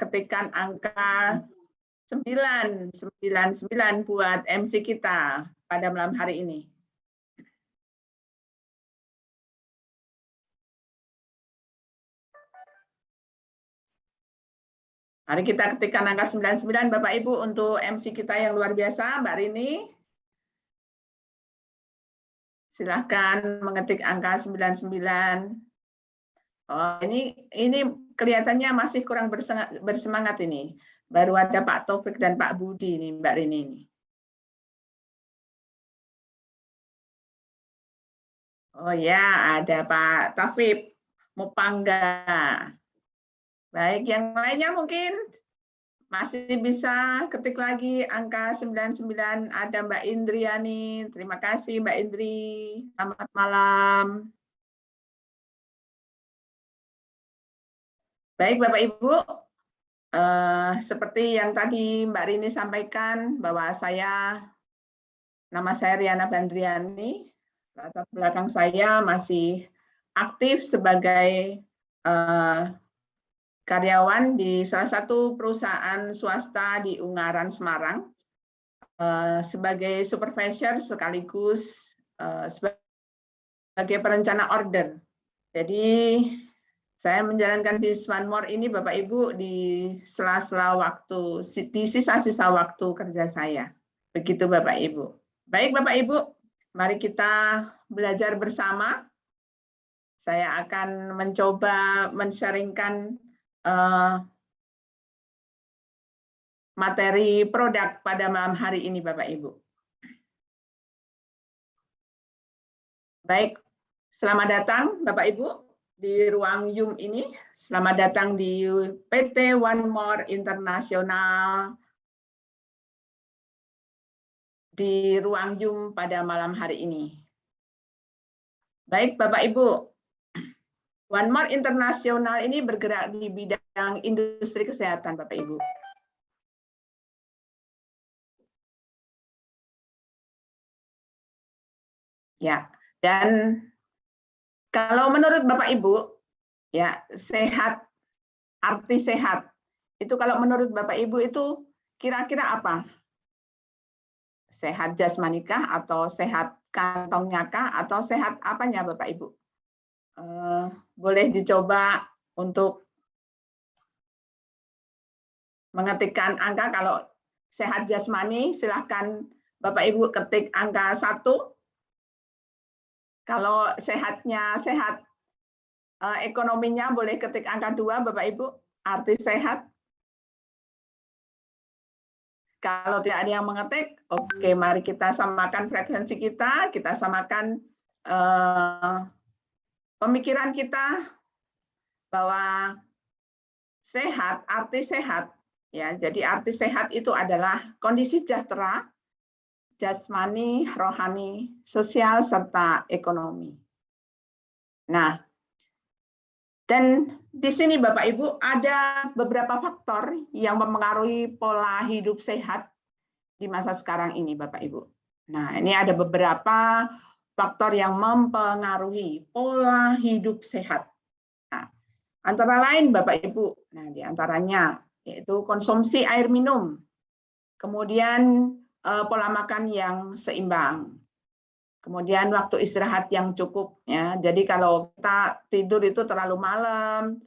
ketikkan angka 999 buat MC kita pada malam hari ini. Mari kita ketikkan angka 99 Bapak Ibu untuk MC kita yang luar biasa, Mbak Rini. Silahkan mengetik angka 99. Oh, ini kelihatannya masih kurang bersemangat ini. Baru ada Pak Taufik dan Pak Budi nih, Mbak Rini ini. Oh ya, ada Pak Taufik Mupangga. Baik, yang lainnya mungkin masih bisa ketik lagi angka 99. Ada Mbak Indriani. Terima kasih Mbak Indri. Selamat malam. Baik Bapak Ibu, seperti yang tadi Mbak Rini sampaikan bahwa nama saya Riana Bandriani, latar belakang saya masih aktif sebagai karyawan di salah satu perusahaan swasta di Ungaran, Semarang, sebagai supervisor sekaligus sebagai perencana order. Jadi saya menjalankan bisnis One More ini Bapak Ibu di sela-sela waktu, di sisa-sisa waktu kerja saya. Begitu Bapak Ibu. Baik Bapak Ibu, mari kita belajar bersama. Saya akan mencoba men-sharingkan materi produk pada malam hari ini Bapak Ibu. Baik, selamat datang Bapak Ibu di ruang Zoom ini. Selamat datang di PT One More Internasional di ruang Zoom pada malam hari ini. Baik Bapak Ibu, One More Internasional ini bergerak di bidang industri kesehatan Bapak Ibu. Ya, dan kalau menurut Bapak Ibu, ya sehat, arti sehat, itu kalau menurut Bapak Ibu itu kira-kira apa? Sehat jasmanikah atau sehat kantongnya kah atau sehat apanya Bapak Ibu? Boleh dicoba untuk mengetikkan angka. Kalau sehat jasmani silahkan Bapak Ibu ketik angka 1. Kalau sehatnya sehat ekonominya boleh ketik angka 2 Bapak Ibu, arti sehat. Kalau tidak ada yang mengetik, oke, mari kita samakan frekuensi kita samakan pemikiran kita bahwa sehat, arti sehat, ya. Jadi arti sehat itu adalah kondisi sejahtera, jasmani, rohani, sosial serta ekonomi. Nah, dan di sini Bapak Ibu ada beberapa faktor yang mempengaruhi pola hidup sehat di masa sekarang ini Bapak Ibu. Nah, ini ada beberapa faktor yang mempengaruhi pola hidup sehat. Nah, antara lain Bapak Ibu, nah di antaranya yaitu konsumsi air minum, kemudian pola makan yang seimbang, kemudian waktu istirahat yang cukup, ya. Jadi kalau kita tidur itu terlalu malam,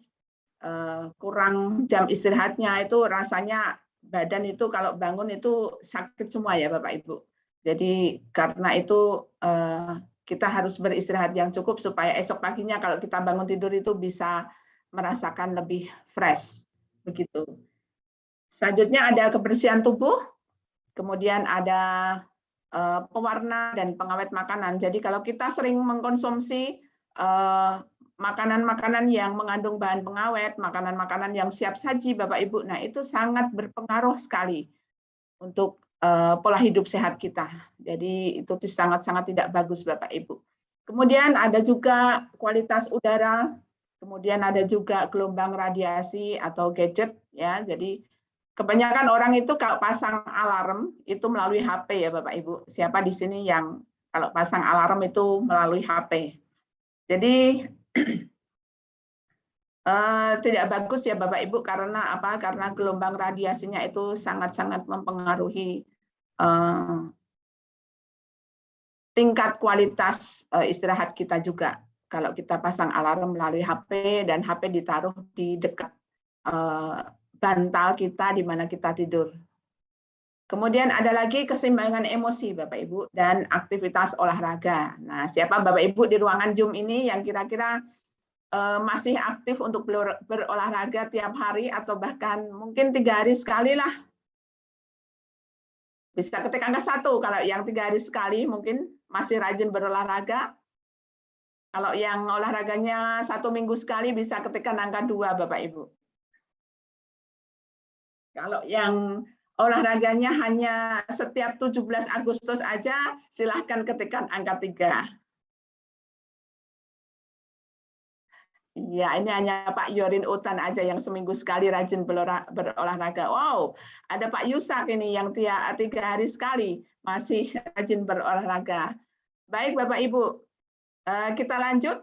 kurang jam istirahatnya, itu rasanya badan itu kalau bangun itu sakit semua ya Bapak Ibu. Jadi karena itu kita harus beristirahat yang cukup supaya esok paginya kalau kita bangun tidur itu bisa merasakan lebih fresh, begitu. Selanjutnya ada kebersihan tubuh, kemudian ada pewarna dan pengawet makanan. Jadi kalau kita sering mengkonsumsi makanan-makanan yang mengandung bahan pengawet, makanan-makanan yang siap saji Bapak Ibu, nah itu sangat berpengaruh sekali untuk pola hidup sehat kita. Jadi itu sangat-sangat tidak bagus Bapak Ibu. Kemudian ada juga kualitas udara, kemudian ada juga gelombang radiasi atau gadget, ya. Jadi kebanyakan orang itu kalau pasang alarm itu melalui HP ya Bapak Ibu. Siapa di sini yang kalau pasang alarm itu melalui HP? Jadi Tidak bagus ya Bapak Ibu, karena apa? Karena gelombang radiasinya itu sangat-sangat mempengaruhi tingkat kualitas istirahat kita juga. Kalau kita pasang alarm melalui HP dan HP ditaruh di dekat bantal kita di mana kita tidur. Kemudian ada lagi keseimbangan emosi Bapak Ibu dan aktivitas olahraga. Nah, siapa Bapak Ibu di ruangan Zoom ini yang kira-kira masih aktif untuk berolahraga tiap hari atau bahkan mungkin 3 hari sekali lah. Bisa ketik angka 1 kalau yang 3 hari sekali mungkin masih rajin berolahraga. Kalau yang olahraganya 1 minggu sekali bisa ketikkan angka 2 Bapak Ibu. Kalau yang olahraganya hanya setiap 17 Agustus aja, silahkan ketikkan angka 3. Ya, ini hanya Pak Yorin Utan aja yang seminggu sekali rajin berolahraga. Wow, ada Pak Yusak ini yang 3 hari sekali masih rajin berolahraga. Baik Bapak Ibu, kita lanjut.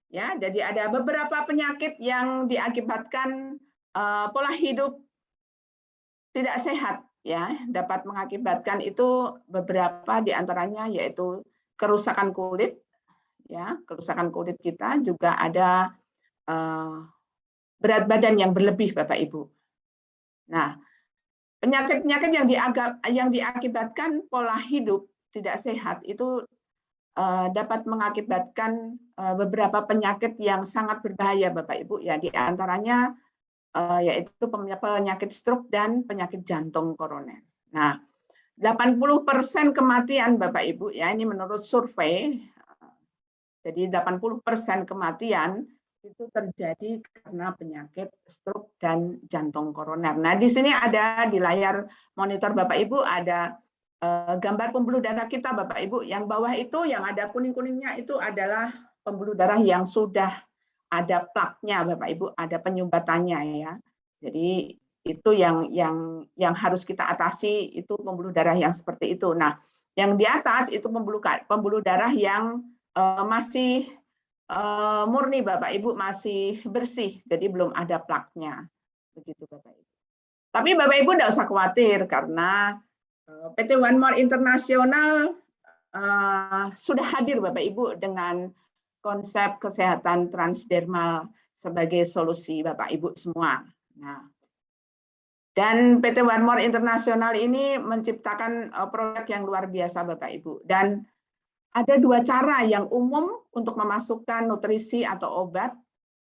Ya, jadi ada beberapa penyakit yang diakibatkan pola hidup tidak sehat. Ya, dapat mengakibatkan itu beberapa diantaranya yaitu kerusakan kulit. Ya, kerusakan kulit kita juga ada berat badan yang berlebih Bapak Ibu. Nah, penyakit-penyakit yang diakibatkan pola hidup tidak sehat itu dapat mengakibatkan beberapa penyakit yang sangat berbahaya Bapak Ibu. Ya, di antaranya yaitu penyakit stroke dan penyakit jantung koroner. Nah, 80% kematian Bapak Ibu ya, ini menurut survei. Jadi 80% kematian itu terjadi karena penyakit stroke dan jantung koroner. Nah, di sini ada di layar monitor Bapak Ibu ada gambar pembuluh darah kita Bapak Ibu. Yang bawah itu yang ada kuning-kuningnya itu adalah pembuluh darah yang sudah ada plaknya Bapak Ibu, ada penyumbatannya ya. Jadi itu yang harus kita atasi, itu pembuluh darah yang seperti itu. Nah, yang di atas itu pembuluh darah yang masih murni Bapak Ibu, masih bersih, jadi belum ada plaknya. Begitu Bapak Ibu. Tapi Bapak Ibu tidak usah khawatir karena PT One More International sudah hadir Bapak Ibu dengan konsep kesehatan transdermal sebagai solusi Bapak Ibu semua. Nah, dan PT One More International ini menciptakan produk yang luar biasa Bapak Ibu. Dan ada 2 cara yang umum untuk memasukkan nutrisi atau obat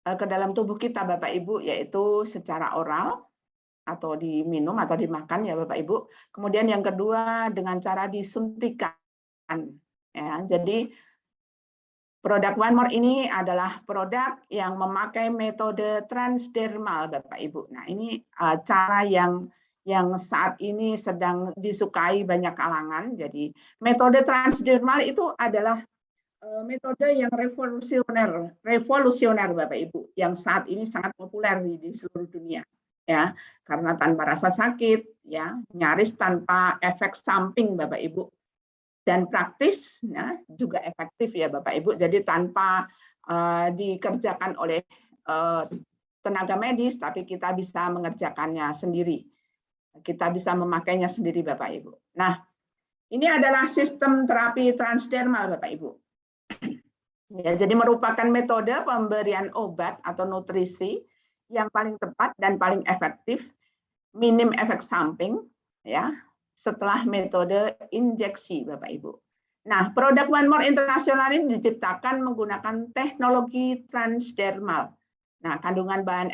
ke dalam tubuh kita Bapak Ibu, yaitu secara oral atau diminum atau dimakan ya Bapak Ibu. Kemudian yang kedua dengan cara disuntikan. Ya, jadi produk One More ini adalah produk yang memakai metode transdermal Bapak Ibu. Nah, ini cara yang saat ini sedang disukai banyak kalangan. Jadi metode transdermal itu adalah metode yang revolusioner Bapak Ibu, yang saat ini sangat populer di seluruh dunia. Ya, karena tanpa rasa sakit, ya, nyaris tanpa efek samping Bapak Ibu. Dan praktis ya, juga efektif ya Bapak Ibu. Jadi tanpa dikerjakan oleh tenaga medis, tapi kita bisa mengerjakannya sendiri. Kita bisa memakainya sendiri Bapak Ibu. Nah, ini adalah sistem terapi transdermal Bapak Ibu. Ya, jadi merupakan metode pemberian obat atau nutrisi yang paling tepat dan paling efektif, minim efek samping, ya, setelah metode injeksi Bapak Ibu. Nah, produk One More International ini diciptakan menggunakan teknologi transdermal. Nah, kandungan bahan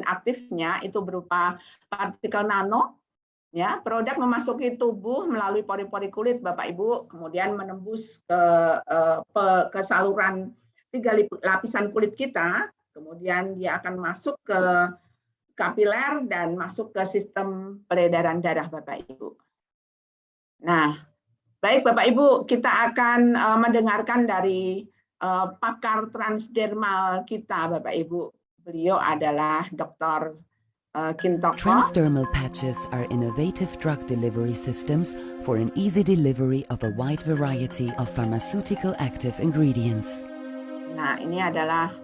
aktifnya itu berupa partikel nano. Ya, produk memasuki tubuh melalui pori-pori kulit Bapak Ibu, kemudian menembus ke saluran 3 lapisan kulit kita, kemudian dia akan masuk ke kapiler dan masuk ke sistem peredaran darah Bapak Ibu. Nah, baik Bapak Ibu, kita akan mendengarkan dari pakar transdermal kita Bapak Ibu. Beliau adalah Dr. Transdermal patches are innovative drug delivery systems for an easy delivery of a wide variety of pharmaceutical active ingredients. Nah, ini adalah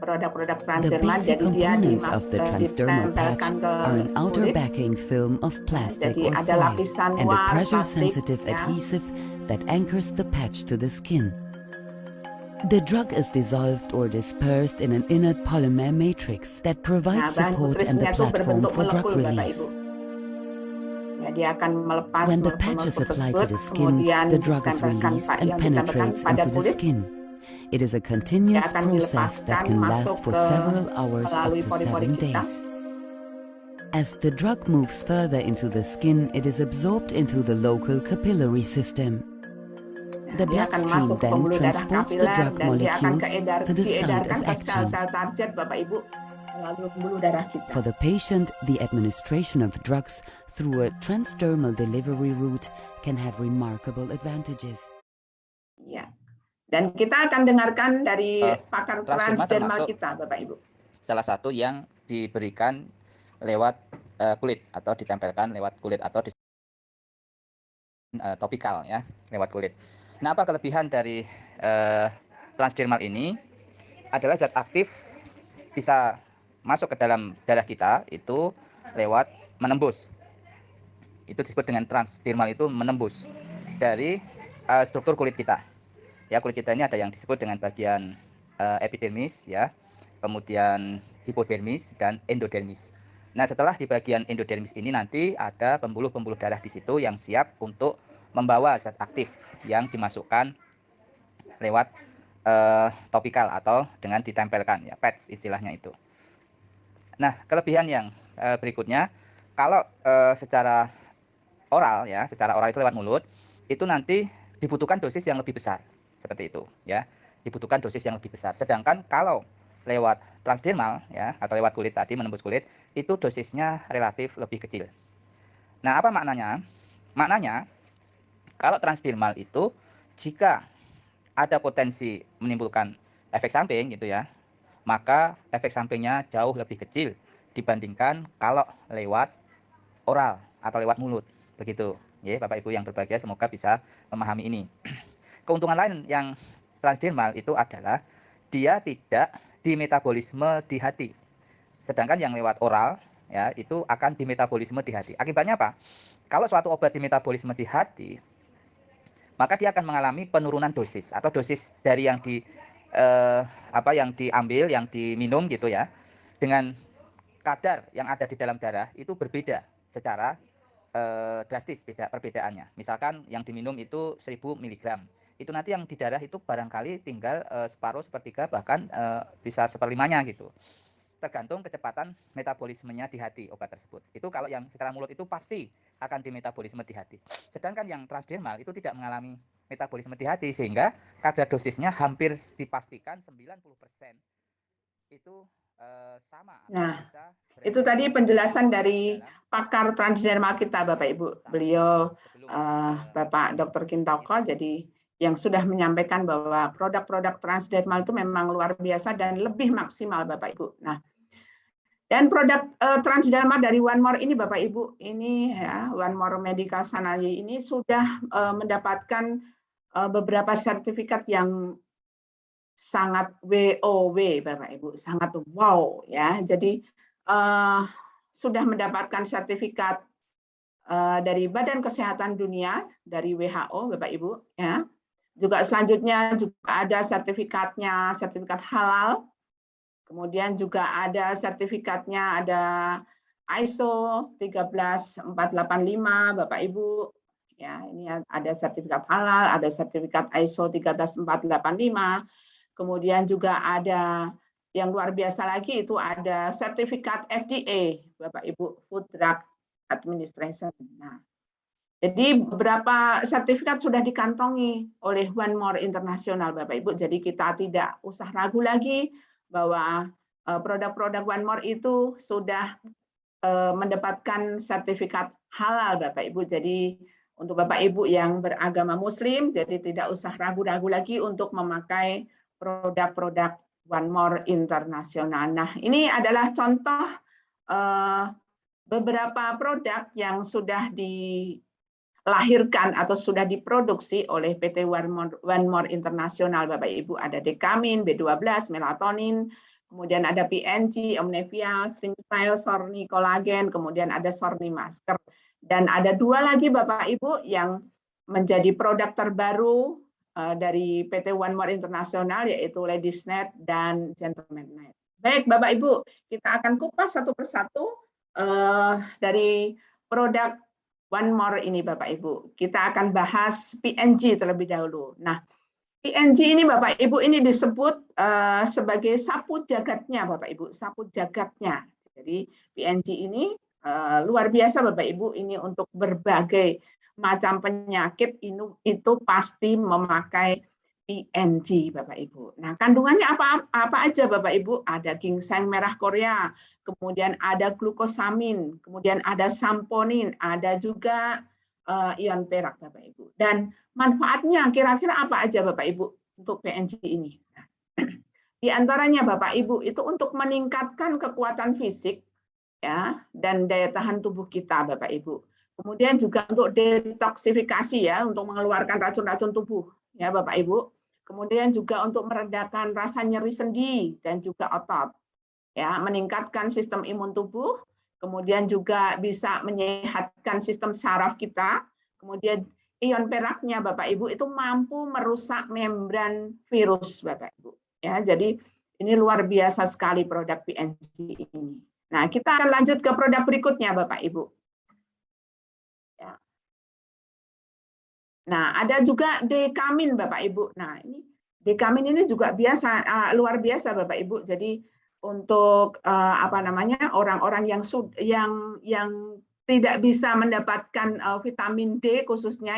produk-produk The transdermal, basic jadi dia components of the transdermal patch ditempelkan ke are an outer kulit. backing film of plastic Jadi or ada foil lapisan and a luar plastik, pressure-sensitive ya. adhesive that anchors the patch to the skin. The drug is dissolved or dispersed in an inert polymer matrix that Nah, provides bahan support and the putrisnya itu platform berbentuk for drug molekul, Bapak release. Ibu. Ya, dia akan melepas When the patch is molekul-molekul applied to tersebut, the skin, kemudian the drug is ditempelkan released and yang ditempelkan penetrates pada into the kulit. skin. It is a Dia continuous akan process that dilepaskan can masuk last for ke several hours up melalui to pori-pori 7 kita. days. As the drug moves further into the skin, it is absorbed into the local capillary system. Nah, The dia akan bloodstream masuk ke then pembuluh darah transports the kapiler drug dan dia akan molecules to the site diedarkan of ke action. sel-sel target, Bapak Ibu, melalui pembuluh darah kita. For the patient, the administration of drugs through a transdermal delivery route can have remarkable advantages. Ya. Dan kita akan dengarkan dari pakar transdermal transdermal termasuk kita, Bapak Ibu. salah satu yang diberikan lewat kulit atau ditempelkan lewat kulit atau topikal ya, lewat kulit. Nah, apa kelebihan dari transdermal ini? Adalah zat aktif bisa masuk ke dalam darah kita itu lewat menembus. Itu disebut dengan transdermal, itu menembus dari struktur kulit kita. Ya, kulit kita ini ada yang disebut dengan bagian epidermis ya, kemudian hipodermis dan endodermis. Nah, setelah di bagian endodermis ini nanti ada pembuluh-pembuluh darah di situ yang siap untuk membawa zat aktif yang dimasukkan lewat topikal atau dengan ditempelkan ya, patch istilahnya itu. Nah, kelebihan yang berikutnya, kalau secara oral ya, secara oral itu lewat mulut, itu nanti dibutuhkan dosis yang lebih besar. Seperti itu ya, dibutuhkan dosis yang lebih besar. Sedangkan kalau lewat transdermal ya, atau lewat kulit tadi, menembus kulit, itu dosisnya relatif lebih kecil. Nah, apa maknanya? Maknanya kalau transdermal itu jika ada potensi menimbulkan efek samping gitu ya, maka efek sampingnya jauh lebih kecil dibandingkan kalau lewat oral atau lewat mulut. Begitu ya, Bapak Ibu yang berbahagia, semoga bisa memahami ini. Keuntungan lain yang transdermal itu adalah dia tidak dimetabolisme di hati. Sedangkan yang lewat oral ya itu akan dimetabolisme di hati. Akibatnya apa? Kalau suatu obat dimetabolisme di hati, maka dia akan mengalami penurunan dosis atau dosis dari yang yang diambil, yang diminum gitu ya, dengan kadar yang ada di dalam darah itu berbeda secara drastis perbedaannya. Misalkan yang diminum itu 1000 mg. Itu nanti yang di darah itu barangkali tinggal separuh, sepertiga, bahkan bisa seperlimanya gitu. Tergantung kecepatan metabolismenya di hati obat tersebut. Itu kalau yang secara mulut itu pasti akan dimetabolisme di hati. Sedangkan yang transdermal itu tidak mengalami metabolisme di hati, sehingga kadar dosisnya hampir dipastikan 90% itu sama. Nah, itu tadi penjelasan dari pakar transdermal kita, Bapak Ibu. Beliau Bapak Dr. Kintoko, jadi yang sudah menyampaikan bahwa produk-produk transdermal itu memang luar biasa dan lebih maksimal, Bapak Ibu. Nah, dan produk transdermal dari One More ini, Bapak Ibu, ini ya, One More Medical Sanaye ini sudah mendapatkan beberapa sertifikat yang sangat WOW, Bapak Ibu, sangat wow ya. Jadi sudah mendapatkan sertifikat dari Badan Kesehatan Dunia, dari WHO, Bapak Ibu ya. Juga selanjutnya juga ada sertifikatnya, sertifikat halal. Kemudian juga ada sertifikatnya, ada ISO 13485, Bapak Ibu. Ya, ini ada sertifikat halal, ada sertifikat ISO 13485. Kemudian juga ada yang luar biasa lagi, itu ada sertifikat FDA, Bapak Ibu, Food Drug Administration. Nah, jadi beberapa sertifikat sudah dikantongi oleh One More International, Bapak Ibu. Jadi kita tidak usah ragu lagi bahwa produk-produk One More itu sudah mendapatkan sertifikat halal, Bapak Ibu. Jadi untuk Bapak Ibu yang beragama Muslim, jadi tidak usah ragu-ragu lagi untuk memakai produk-produk One More International. Nah, ini adalah contoh beberapa produk yang sudah dilahirkan atau sudah diproduksi oleh PT One More International, Bapak Ibu. Ada dekamin, B12, melatonin, kemudian ada PNG, Omnivia, Shrimpstyle, Sorni Collagen, kemudian ada Sorni Masker. Dan ada 2 lagi Bapak Ibu yang menjadi produk terbaru dari PT One More International, yaitu Ladies Net dan Gentleman Net. Baik Bapak Ibu, kita akan kupas satu persatu dari produk One More ini Bapak Ibu. Kita akan bahas PNG terlebih dahulu. Nah, PNG ini Bapak Ibu ini disebut sebagai sapu jagatnya Bapak Ibu, sapu jagatnya. Jadi PNG ini luar biasa Bapak Ibu, ini untuk berbagai macam penyakit itu pasti memakai PNG Bapak Ibu. Nah, kandungannya apa aja Bapak Ibu? Ada ginseng merah Korea, kemudian ada glukosamin, kemudian ada samponin, ada juga ion perak Bapak Ibu. Dan manfaatnya kira-kira apa aja Bapak Ibu untuk PNG ini? Nah, di antaranya Bapak Ibu itu untuk meningkatkan kekuatan fisik ya dan daya tahan tubuh kita Bapak Ibu. Kemudian juga untuk detoksifikasi ya, untuk mengeluarkan racun-racun tubuh ya Bapak Ibu. Kemudian juga untuk meredakan rasa nyeri sendi dan juga otot. Ya, meningkatkan sistem imun tubuh, kemudian juga bisa menyehatkan sistem saraf kita. Kemudian ion peraknya Bapak Ibu itu mampu merusak membran virus Bapak Ibu. Ya, jadi ini luar biasa sekali produk PNG ini. Nah, kita akan lanjut ke produk berikutnya Bapak Ibu. Ya. Nah, ada juga dekamin Bapak Ibu. Nah, ini dekamin ini juga luar biasa Bapak Ibu. Jadi untuk orang-orang yang tidak bisa mendapatkan vitamin D khususnya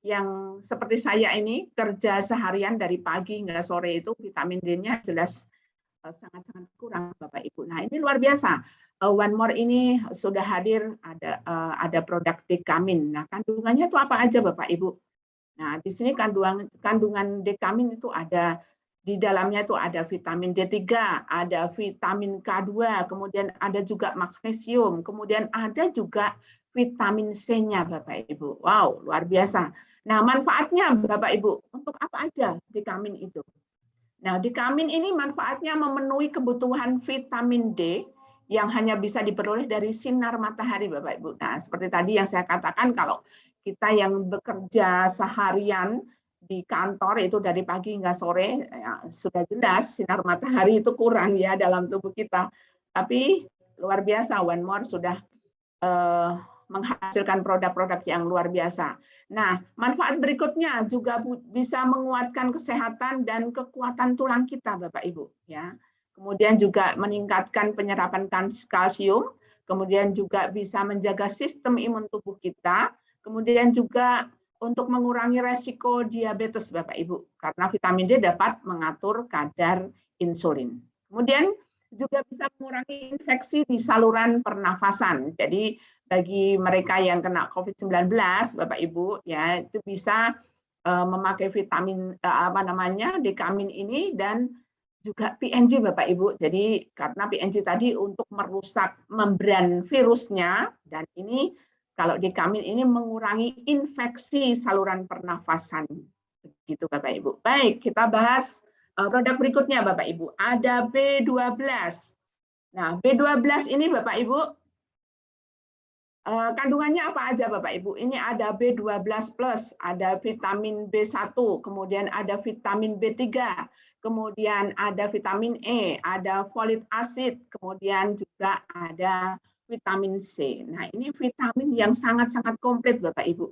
yang seperti saya ini kerja seharian dari pagi hingga sore itu vitamin D-nya jelas sangat-sangat kurang Bapak Ibu. Nah, ini luar biasa. One More ini sudah hadir ada produk dekamin. Nah, kandungannya itu apa aja Bapak Ibu? Nah, di sini kandungan dekamin itu ada di dalamnya itu ada vitamin D3, ada vitamin K2, kemudian ada juga magnesium, kemudian ada juga vitamin C-nya Bapak Ibu. Wow, luar biasa. Nah, manfaatnya Bapak Ibu, untuk apa aja dekamin itu? Nah, dekamin ini manfaatnya memenuhi kebutuhan vitamin D yang hanya bisa diperoleh dari sinar matahari, Bapak Ibu. Nah, seperti tadi yang saya katakan, kalau kita yang bekerja seharian di kantor itu dari pagi hingga sore, ya, sudah jelas sinar matahari itu kurang ya dalam tubuh kita. Tapi luar biasa, One More sudah menghasilkan produk-produk yang luar biasa. Nah, manfaat berikutnya juga bisa menguatkan kesehatan dan kekuatan tulang kita, Bapak Ibu. Ya, kemudian juga meningkatkan penyerapan kalsium, kemudian juga bisa menjaga sistem imun tubuh kita, kemudian juga untuk mengurangi resiko diabetes, Bapak Ibu, karena vitamin D dapat mengatur kadar insulin. Kemudian juga bisa mengurangi infeksi di saluran pernafasan. Jadi bagi mereka yang kena COVID-19, Bapak Ibu, ya itu bisa memakai vitamin dekamin ini dan juga PNG Bapak Ibu. Jadi karena PNG tadi untuk merusak membran virusnya dan ini kalau dekamin ini mengurangi infeksi saluran pernafasan. Begitu Bapak Ibu. Baik, kita bahas produk berikutnya Bapak Ibu. Ada B12. Nah, B12 ini Bapak Ibu kandungannya apa aja Bapak Ibu? Ini ada B12+, ada vitamin B1, kemudian ada vitamin B3, kemudian ada vitamin E, ada folik acid, kemudian juga ada vitamin C. Nah, ini vitamin yang sangat-sangat komplit Bapak Ibu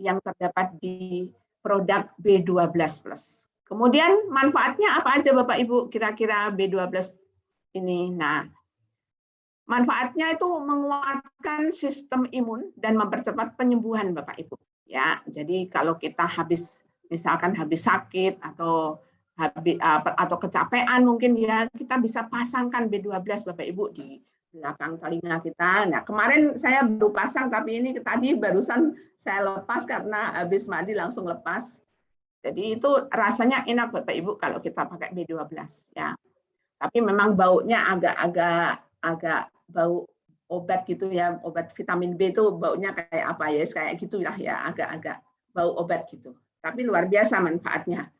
yang terdapat di produk B12+. Kemudian manfaatnya apa aja Bapak Ibu kira-kira B12 ini? Nah, manfaatnya itu menguatkan sistem imun dan mempercepat penyembuhan Bapak Ibu. Ya, jadi kalau kita misalkan habis sakit atau kecapean mungkin ya kita bisa pasangkan B12 Bapak Ibu di belakang telinga kita. Nah, kemarin saya baru pasang tapi ini tadi barusan saya lepas karena habis mandi langsung lepas. Jadi itu rasanya enak Bapak Ibu kalau kita pakai B12 ya. Tapi memang baunya agak bau obat gitu ya, obat vitamin B itu baunya kayak apa ya, kayak gitulah ya, agak-agak bau obat gitu. Tapi luar biasa manfaatnya.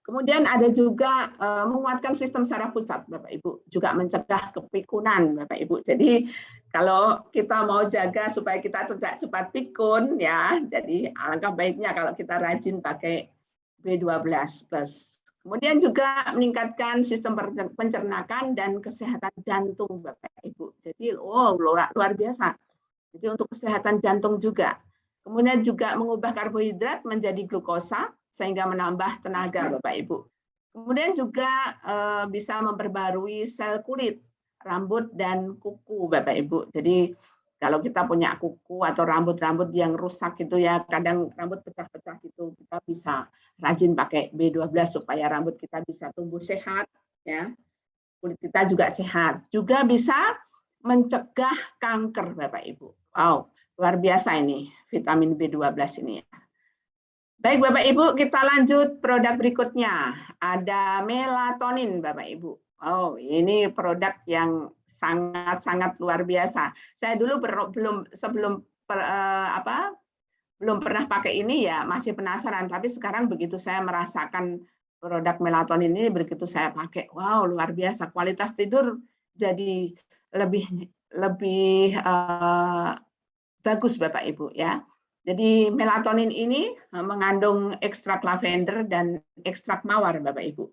Kemudian ada juga menguatkan sistem saraf pusat, Bapak Ibu, juga mencegah kepikunan, Bapak Ibu. Jadi kalau kita mau jaga supaya kita tidak cepat pikun, ya, jadi alangkah baiknya kalau kita rajin pakai B12 plus. Kemudian juga meningkatkan sistem pencernakan dan kesehatan jantung, Bapak Ibu. Jadi luar biasa. Jadi untuk kesehatan jantung juga. Kemudian juga mengubah karbohidrat menjadi glukosa sehingga menambah tenaga, Bapak Ibu. Kemudian juga bisa memperbarui sel kulit, rambut, dan kuku, Bapak Ibu. Jadi kalau kita punya kuku atau rambut-rambut yang rusak gitu ya, kadang rambut pecah-pecah gitu, kita bisa rajin pakai B12 supaya rambut kita bisa tumbuh sehat, ya. Kulit kita juga sehat. Juga bisa mencegah kanker, Bapak Ibu. Wow, luar biasa ini vitamin B12 ini ya. Baik Bapak Ibu, kita lanjut produk berikutnya. Ada melatonin Bapak Ibu. Oh, ini produk yang sangat-sangat luar biasa. Saya dulu belum pernah pakai ini ya, masih penasaran. Tapi sekarang begitu saya merasakan produk melatonin ini, begitu saya pakai, wow luar biasa. Kualitas tidur jadi lebih bagus Bapak Ibu ya. Jadi melatonin ini mengandung ekstrak lavender dan ekstrak mawar Bapak Ibu.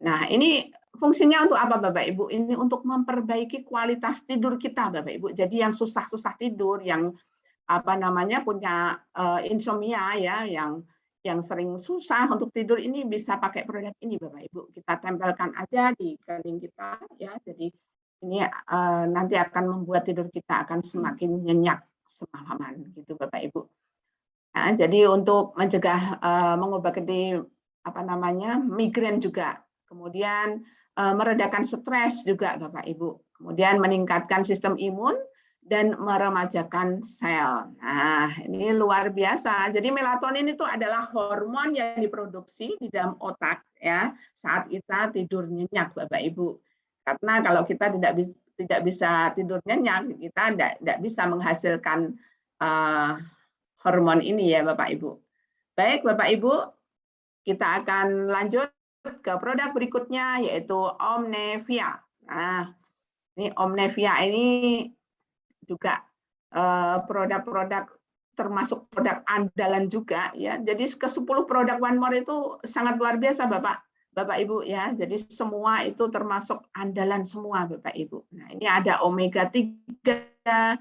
Nah, ini fungsinya untuk apa Bapak Ibu? Ini untuk memperbaiki kualitas tidur kita Bapak Ibu. Jadi yang susah-susah tidur, yang punya insomnia ya, yang sering susah untuk tidur, ini bisa pakai produk ini Bapak Ibu. Kita tempelkan aja di kening kita ya. Jadi ini nanti akan membuat tidur kita akan semakin nyenyak semalaman gitu Bapak Ibu. Nah, jadi untuk mencegah mengobati migrain juga, kemudian meredakan stres juga Bapak Ibu, kemudian meningkatkan sistem imun dan meremajakan sel. Nah, ini luar biasa. Jadi melatonin itu adalah hormon yang diproduksi di dalam otak ya saat kita tidur nyenyak Bapak Ibu. Karena kalau kita tidak bisa tidur nyenyak, kita tidak bisa menghasilkan hormon ini ya Bapak Ibu. Baik Bapak Ibu, kita akan lanjut ke produk berikutnya yaitu Omnevia. Nah, ini Omnevia ini juga produk-produk termasuk produk andalan juga ya. Jadi ke-10 produk One More itu sangat luar biasa Bapak Ibu ya. Jadi semua itu termasuk andalan semua Bapak Ibu. Nah, ini ada omega 3,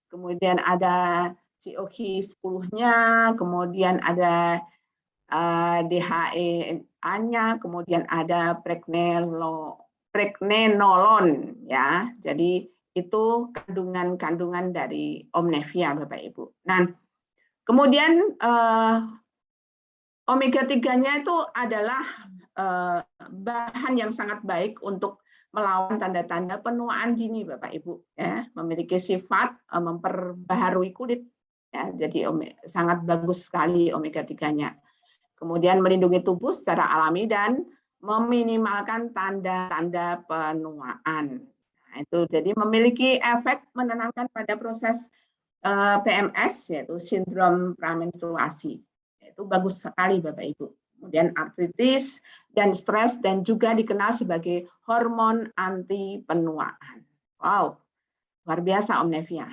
kemudian ada COQ 10-nya, kemudian ada DHEA-nya, kemudian ada pregnenolon ya. Jadi itu kandungan-kandungan dari Omnevia Bapak Ibu. Nah, kemudian omega 3-nya itu adalah bahan yang sangat baik untuk melawan tanda-tanda penuaan dini Bapak Ibu ya, memiliki sifat memperbaharui kulit ya. Jadi sangat bagus sekali omega 3-nya. Kemudian melindungi tubuh secara alami dan meminimalkan tanda-tanda penuaan. Nah, itu jadi memiliki efek menenangkan pada proses PMS yaitu sindrom pramenstruasi. Itu bagus sekali Bapak Ibu. Kemudian artritis dan stres dan juga dikenal sebagai hormon anti penuaan. Wow, luar biasa Omnevia.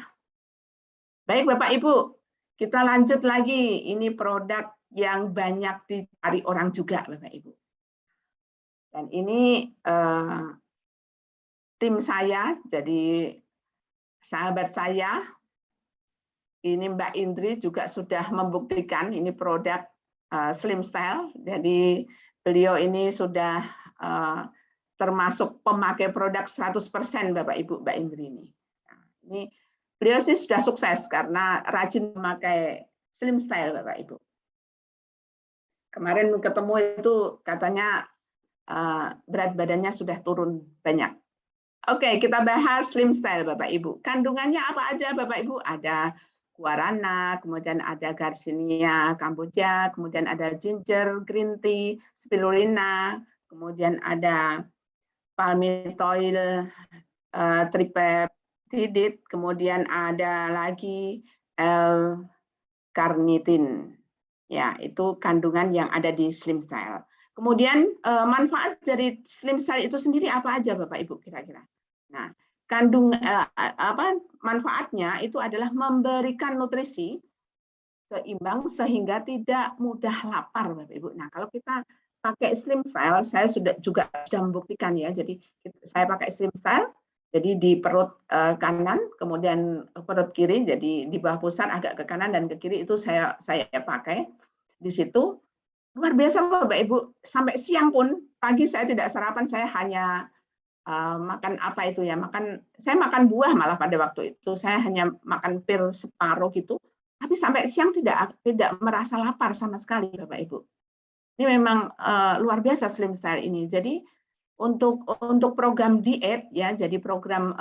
Baik Bapak Ibu, kita lanjut lagi. Ini produk yang banyak dicari orang juga Bapak Ibu. Dan ini tim saya, jadi sahabat saya, ini Mbak Indri juga sudah membuktikan ini produk Slim Style. Jadi beliau ini sudah termasuk pemakai produk 100% Bapak Ibu Mbak Indri ini. Nah, ini beliau sih sudah sukses karena rajin memakai Slim Style Bapak Ibu. Kemarin ketemu itu katanya berat badannya sudah turun banyak. Oke, kita bahas Slim Style Bapak Ibu. Kandungannya apa aja Bapak Ibu? Ada guarana, kemudian ada Garcinia Cambogia, kemudian ada ginger, green tea, spirulina, kemudian ada palmitoyl tripeptidit, kemudian ada lagi L-carnitin. Ya, itu kandungan yang ada di Slim Style. Kemudian manfaat dari Slim Style itu sendiri apa aja Bapak Ibu kira-kira? Nah, manfaatnya itu adalah memberikan nutrisi seimbang sehingga tidak mudah lapar Bapak Ibu. Nah, kalau kita pakai Slim Style, saya sudah membuktikan ya. Jadi saya pakai Slim Style, jadi di perut kanan, kemudian perut kiri, jadi di bawah pusat agak ke kanan dan ke kiri itu saya pakai. Di situ luar biasa Bapak Ibu, sampai siang pun, pagi saya tidak sarapan, saya hanya makan apa itu ya, saya makan buah malah pada waktu itu, saya hanya makan pil separuh gitu, tapi sampai siang tidak merasa lapar sama sekali Bapak Ibu. Ini memang luar biasa Slim Style ini. Jadi untuk program diet ya, jadi program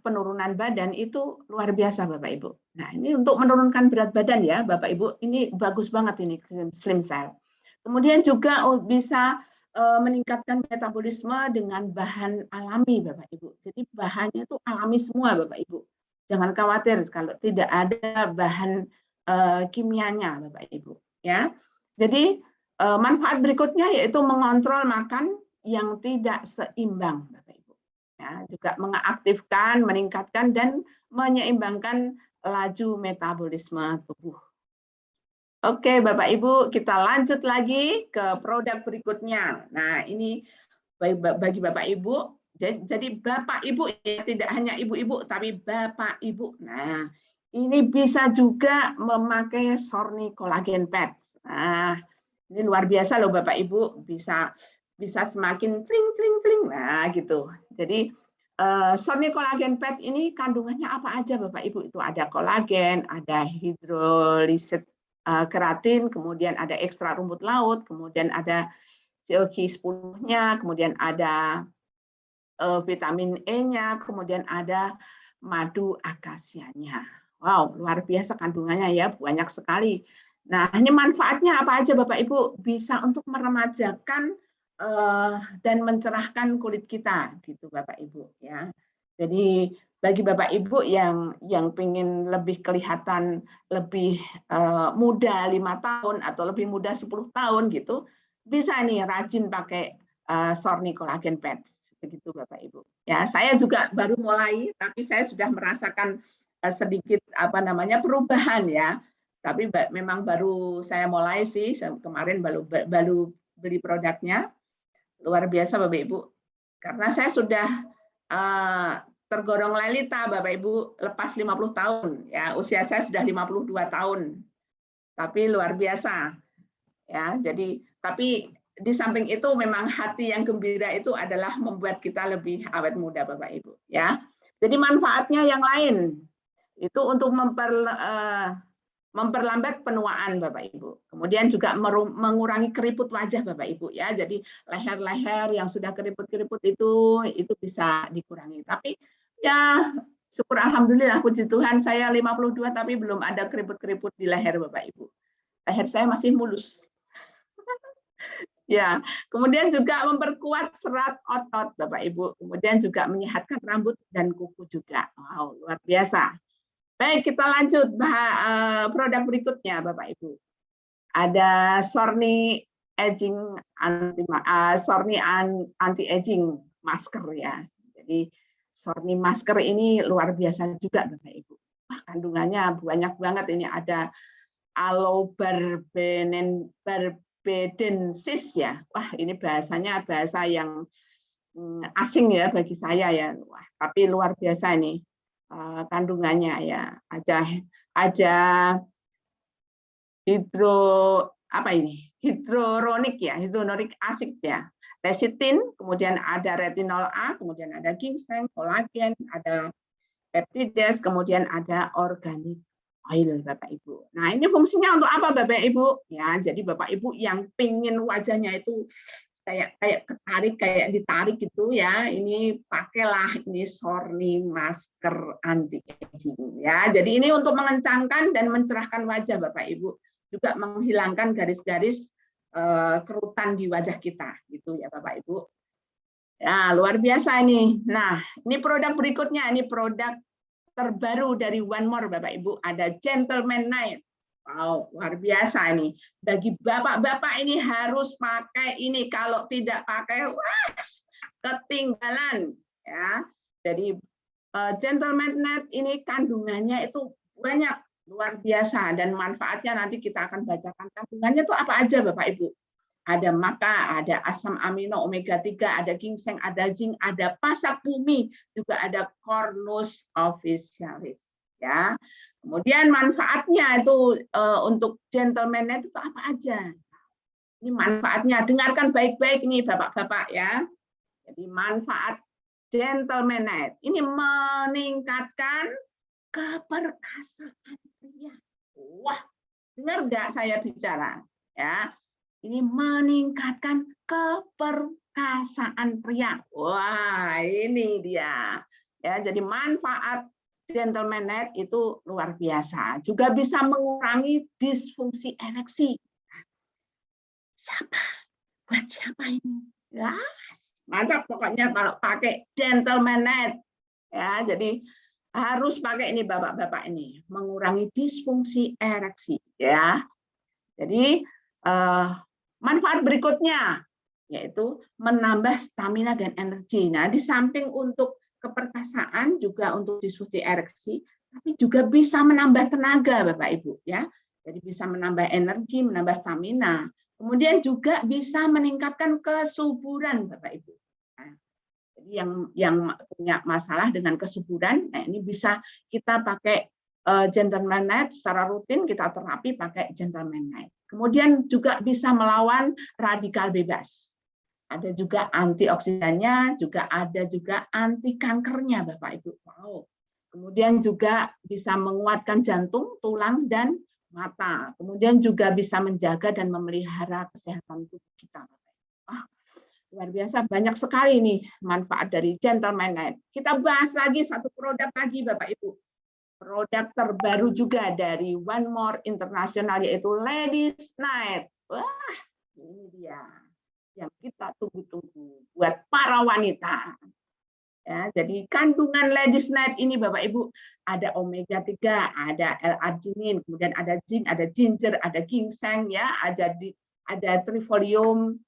penurunan badan itu luar biasa Bapak Ibu. Nah, ini untuk menurunkan berat badan ya Bapak Ibu, ini bagus banget ini Slim Style. Kemudian juga bisa meningkatkan metabolisme dengan bahan alami Bapak Ibu. Jadi bahannya itu alami semua Bapak Ibu. Jangan khawatir kalau tidak ada bahan kimianya Bapak Ibu ya. Jadi manfaat berikutnya yaitu mengontrol makan yang tidak seimbang Bapak Ibu. Ya, juga mengaktifkan, meningkatkan dan menyeimbangkan laju metabolisme tubuh. Oke, Bapak Ibu, kita lanjut lagi ke produk berikutnya. Nah, ini bagi Bapak Ibu, jadi Bapak Ibu ya, tidak hanya ibu-ibu, tapi Bapak Ibu. Nah, ini bisa juga memakai Sorni Collagen Pad. Nah, ini luar biasa loh Bapak Ibu, bisa semakin tring. Nah, gitu. Jadi Sorni Collagen Pad ini kandungannya apa aja Bapak Ibu? Itu ada kolagen, ada hidrolisit keratin, kemudian ada ekstra rumput laut, kemudian ada CoQ 10-nya, kemudian ada vitamin E-nya, kemudian ada madu akasianya. Wow, luar biasa kandungannya ya, banyak sekali. Nah, ini manfaatnya apa aja Bapak Ibu? Bisa untuk meremajakan dan mencerahkan kulit kita, gitu Bapak Ibu ya. Jadi bagi Bapak Ibu yang ingin lebih kelihatan lebih muda 5 tahun atau lebih muda 10 tahun gitu, bisa nih rajin pakai Sorni Collagen Pad. Begitu Bapak Ibu. Ya, saya juga baru mulai, tapi saya sudah merasakan sedikit perubahan ya. Tapi memang baru saya mulai sih, kemarin baru beli produknya. Luar biasa Bapak Ibu. Karena saya sudah tergolong lelita Bapak Ibu, lepas 50 tahun ya, usia saya sudah 52 tahun. Tapi luar biasa. Ya, jadi tapi di samping itu memang hati yang gembira itu adalah membuat kita lebih awet muda Bapak Ibu ya. Jadi manfaatnya yang lain itu untuk memperlambat penuaan Bapak Ibu. Kemudian juga mengurangi keriput wajah Bapak Ibu ya. Jadi leher-leher yang sudah keriput-keriput itu bisa dikurangi. Tapi ya syukur alhamdulillah puji Tuhan saya 52 tapi belum ada keriput-keriput di leher Bapak Ibu. Leher saya masih mulus. Ya, kemudian juga memperkuat serat otot Bapak Ibu. Kemudian juga menyehatkan rambut dan kuku juga. Wow, luar biasa. Baik, kita lanjut produk berikutnya Bapak Ibu. Ada Sorni anti-aging masker ya. Jadi Sorni masker ini luar biasa juga Bapak Ibu. Wah, kandungannya banyak banget ini, ada allobarbensis ya. Wah, ini bahasanya bahasa yang asing ya bagi saya ya. Wah, tapi luar biasa ini kandungannya ya. Ada hidroronic acid ya. Lecithin, kemudian ada retinol A, kemudian ada ginseng, kolagen, ada peptides, kemudian ada organic oil Bapak Ibu. Nah, ini fungsinya untuk apa Bapak Ibu? Ya, jadi Bapak Ibu yang pingin wajahnya itu kayak ditarik gitu ya, ini pakailah ini Sorni masker anti aging ya. Jadi ini untuk mengencangkan dan mencerahkan wajah Bapak Ibu, juga menghilangkan garis-garis kerutan di wajah kita gitu ya Bapak Ibu. Ya, luar biasa ini. Nah, ini produk berikutnya, ini produk terbaru dari One More Bapak Ibu, ada Gentleman Night. Wow, luar biasa ini. Bagi bapak-bapak ini harus pakai ini. Kalau tidak pakai, wah, ketinggalan. Ya, jadi Gentleman Net ini kandungannya itu banyak, luar biasa, dan manfaatnya nanti kita akan bacakan. Kandungannya itu apa aja, Bapak Ibu? Ada maka, ada asam amino omega 3, ada ginseng, ada zinc, ada pasak bumi, juga ada Cornus officinalis. Ya. Kemudian manfaatnya itu untuk Gentleman Net itu apa aja? Ini manfaatnya, dengarkan baik-baik nih Bapak-bapak ya. Jadi manfaat Gentleman Net ini meningkatkan keperkasaan pria. Wah, dengar nggak saya bicara? Ya, ini meningkatkan keperkasaan pria. Wah, ini dia. Ya, jadi manfaat Gentleman Net itu luar biasa. Juga bisa mengurangi disfungsi ereksi. Siapa? Buat siapa ini? Ya, mantap pokoknya kalau pakai Gentleman Net. Ya, jadi harus pakai ini bapak-bapak ini, mengurangi disfungsi ereksi. Ya, jadi manfaat berikutnya yaitu menambah stamina dan energi. Nah, di samping untuk keperkasaan juga untuk disfungsi ereksi, tapi juga bisa menambah tenaga, Bapak Ibu ya. Jadi bisa menambah energi, menambah stamina. Kemudian juga bisa meningkatkan kesuburan, Bapak Ibu. Nah, jadi yang punya masalah dengan kesuburan, nah ini bisa kita pakai Gentleman Net secara rutin, kita terapi pakai Gentleman Net. Kemudian juga bisa melawan radikal bebas. Ada juga antioksidannya, juga ada juga anti kankernya, Bapak Ibu. Wow. Kemudian juga bisa menguatkan jantung, tulang, dan mata. Kemudian juga bisa menjaga dan memelihara kesehatan tubuh kita. Luar biasa, banyak sekali nih manfaat dari Gentleman Net. Kita bahas lagi satu produk lagi, Bapak Ibu. Produk terbaru juga dari One More International, yaitu Ladies Night. Wah, ini dia yang kita tunggu-tunggu buat para wanita. Ya, jadi kandungan Ladies Night ini Bapak Ibu ada omega 3, ada L-arginin, kemudian ada zinc, ada ginger, ada ginseng ya, ada trifolium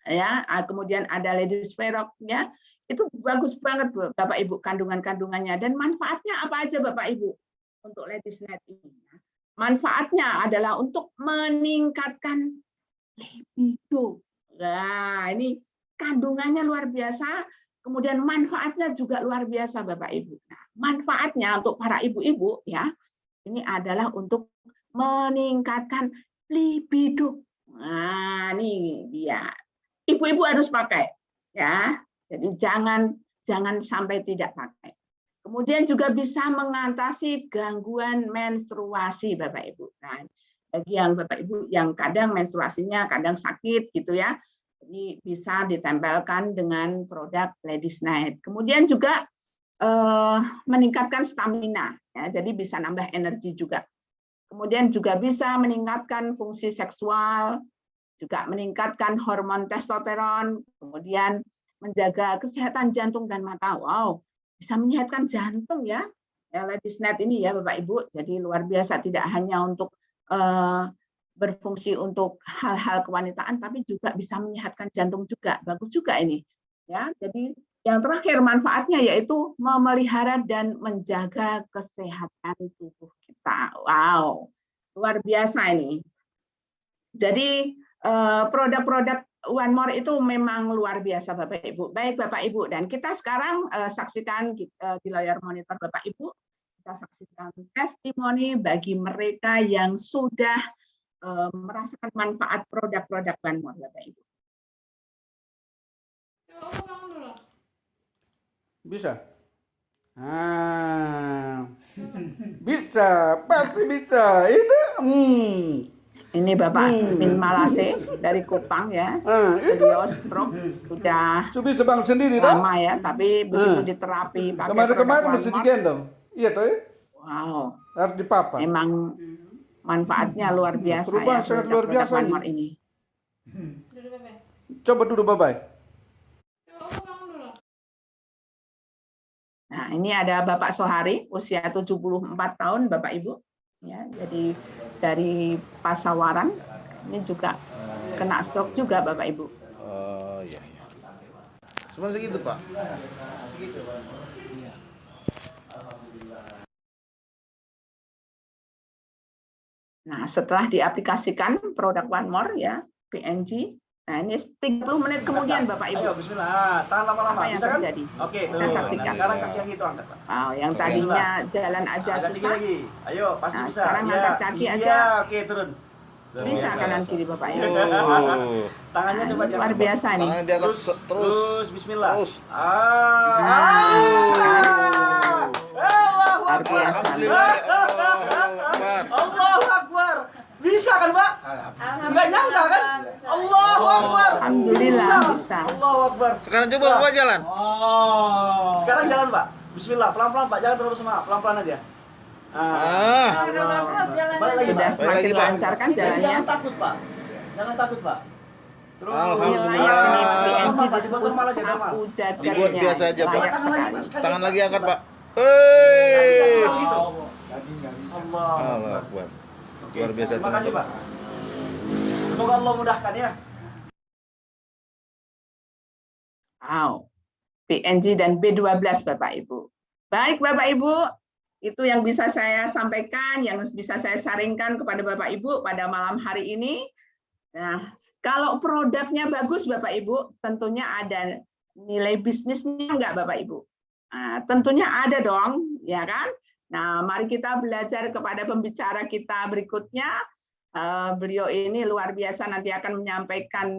ya, kemudian ada Ladies Ferox ya. Itu bagus banget Bapak Ibu kandungan-kandungannya, dan manfaatnya apa aja Bapak Ibu untuk Ladies Night ini. Manfaatnya adalah untuk meningkatkan libido. Nah, ini kandungannya luar biasa, kemudian manfaatnya juga luar biasa Bapak Ibu. Nah, manfaatnya untuk para ibu-ibu ya, ini adalah untuk meningkatkan libido. Nah, ini dia. Ibu-ibu harus pakai ya. Jadi jangan sampai tidak pakai. Kemudian juga bisa mengatasi gangguan menstruasi Bapak Ibu. Nah, bagi yang Bapak Ibu yang kadang menstruasinya kadang sakit gitu ya, jadi bisa ditempelkan dengan produk Ladies Night. Kemudian juga meningkatkan stamina, ya, jadi bisa nambah energi juga. Kemudian juga bisa meningkatkan fungsi seksual, juga meningkatkan hormon testosteron, kemudian menjaga kesehatan jantung dan mata. Wow, bisa menyehatkan jantung ya, Ladies Night ini ya Bapak Ibu. Jadi luar biasa, tidak hanya untuk berfungsi untuk hal-hal kewanitaan, tapi juga bisa menyehatkan jantung juga. Bagus juga ini. Ya, jadi yang terakhir manfaatnya yaitu memelihara dan menjaga kesehatan tubuh kita. Wow, luar biasa ini. Jadi produk-produk One More itu memang luar biasa Bapak Ibu. Baik Bapak Ibu, dan kita sekarang saksikan di layar monitor Bapak Ibu, kita saksikan testimoni bagi mereka yang sudah merasakan manfaat produk-produk One More Bapak Ibu. Bisa? Bisa, pasti bisa. Itu Ini Bapak Min Malase dari Kupang ya. Beliau stroke sudah bisa bangun sendiri dong. lama ya, tapi begitu diterapi pakai Kemarin produk mesti One More. digendong. Iya toh ya? Wow. Harus dipapa. Memang manfaatnya luar biasa Perubahan ya, sangat luar biasa One More ini. Coba duduk bye-bye. Nah, ini ada Bapak Sohari, usia 74 tahun Bapak Ibu. Ya, jadi dari Pasawaran ini juga kena stroke juga Bapak Ibu. Oh iya. Cuma segitu Pak. Nah, setelah diaplikasikan produk One More ya, PNG. Nah, ini 30 menit kemudian Bapak Ibu. Ayo bismillah, tahan lama-lama. Apa yang Bisa kan? terjadi? Oke, tuh. Kita saksikan. Nah, sekarang kaki yang itu angkat, Pak. Wow, yang tadinya jalan aja Agak tinggi susah, lagi. Ayo, pasti Nah, bisa. sekarang Iya, angkat kaki iya, aja. oke, turun. Luar bisa biasa. kanan kiri Bapak Ibu. Oh. Tangannya coba diangkat. Luar biasa nih. Tangannya diangkat Terus, bismillah. Terus. Luar biasa. Alhamdulillah. Allahu Akbar. Allahu Akbar. Bisa kan, Pak? Enggak nyangka kan? Allahu Akbar. Alhamdulillah bisa. Allahu Akbar. Sekarang coba Bapak jalan. Sekarang jalan, Pak. Bismillah, pelan-pelan, Pak. Jangan terlalu semangat, pelan-pelan aja. Balik lagi, Sudah Pak. semakin lagi, Pak. lancar kan Jangan jalannya. takut, Pak. Jangan takut, Pak. Terus. Alhamdulillah. Ini layak nih Di PNG bawah disebut malah jadi normal. sapu jagatnya. Dibuat biasa aja, Pak. Layak Tangan lagi, sekali. Pak. Sekali. Tangan lagi angkat Pak. Bisa begitu. Allah. Allahu Akbar. Oke, Luar biasa terima kasih, teman-teman. Pak. Semoga Allah mudahkan ya. Wow. PNG dan B12 Bapak Ibu. Baik Bapak Ibu, itu yang bisa saya sampaikan, yang bisa saya sharingkan kepada Bapak Ibu pada malam hari ini. Nah, kalau produknya bagus Bapak Ibu, tentunya ada nilai bisnisnya enggak Bapak Ibu? Nah, tentunya ada dong, ya kan? Nah, mari kita belajar kepada pembicara kita berikutnya. Beliau ini luar biasa, nanti akan menyampaikan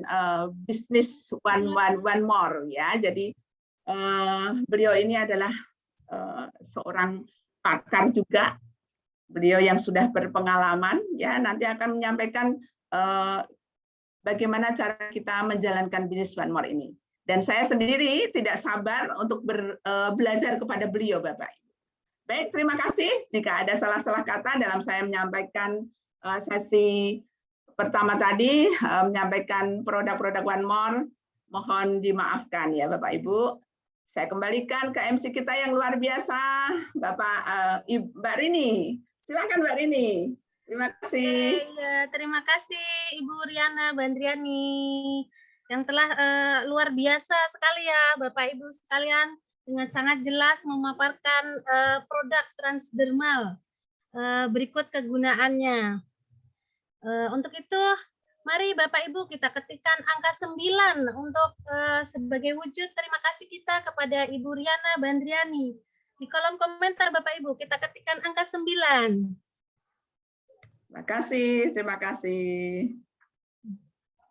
bisnis one more ya. Jadi beliau ini adalah seorang pakar juga. Beliau yang sudah berpengalaman ya, nanti akan menyampaikan bagaimana cara kita menjalankan bisnis one more ini. Dan saya sendiri tidak sabar untuk belajar kepada beliau Bapak. Baik, terima kasih. Jika ada salah-salah kata dalam saya menyampaikan sesi pertama tadi, menyampaikan produk-produk One More, mohon dimaafkan ya Bapak Ibu. Saya kembalikan ke MC kita yang luar biasa, Mbak Rini. Silakan Mbak Rini. Terima kasih. Ya, terima kasih Ibu Riana Bandriani yang telah luar biasa sekali ya Bapak Ibu sekalian, dengan sangat jelas memaparkan produk transdermal berikut kegunaannya. Untuk itu, mari Bapak Ibu kita ketikkan angka 9 untuk sebagai wujud terima kasih kita kepada Ibu Riana Bandriani. Di kolom komentar Bapak Ibu kita ketikkan angka 9. Terima kasih, terima kasih.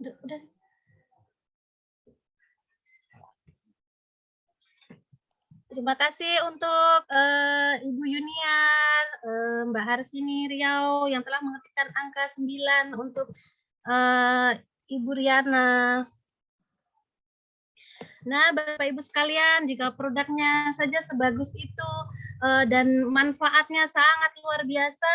Udah. Terima kasih untuk Ibu Yuniar, Mbak Harsini Riau yang telah mengetikkan angka 9 untuk Ibu Riana. Nah, Bapak Ibu sekalian, jika produknya saja sebagus itu dan manfaatnya sangat luar biasa,